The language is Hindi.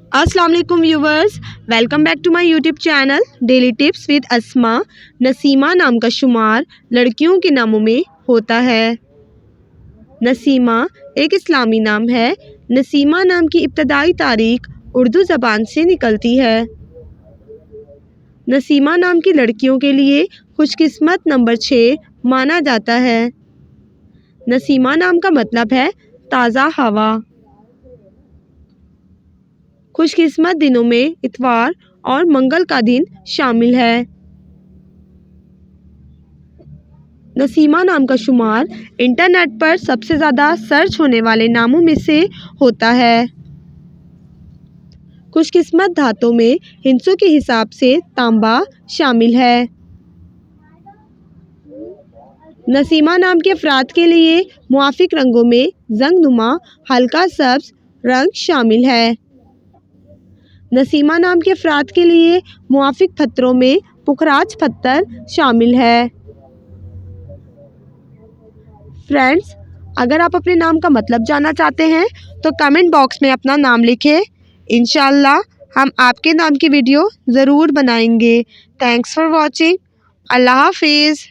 अस्सलाम वालेकुम viewers, welcome back to my YouTube channel daily tips with Asma. Naseema नाम का शुमार लड़कियों के नामों में होता है। नसीमा एक इस्लामी नाम है। नसीमा नाम की इब्तदाई तारीख उर्दू ज़बान से निकलती है। नसीमा नाम की लड़कियों के लिए खुशकिस्मत नंबर 6 माना जाता है। नसीमा नाम का मतलब है ताज़ा हवा। खुशकिस्मत दिनों में इतवार और मंगल का दिन शामिल है। नसीमा नाम का शुमार इंटरनेट पर सबसे ज़्यादा सर्च होने वाले नामों में से होता है। खुशकिस्मत धातों में हिंसों के हिसाब से तांबा शामिल है। नसीमा नाम के अफराद के लिए मुआफिक रंगों में जंगनुमा हल्का सब्ज रंग शामिल है। नसीमा नाम के अफराद के लिए मुआफिक पत्थरों में पुखराज पत्थर शामिल है। फ्रेंड्स, अगर आप अपने नाम का मतलब जानना चाहते हैं तो कमेंट बॉक्स में अपना नाम लिखें। इंशाल्लाह हम आपके नाम की वीडियो ज़रूर बनाएंगे। Thanks for watching. अल्लाह हाफिज़।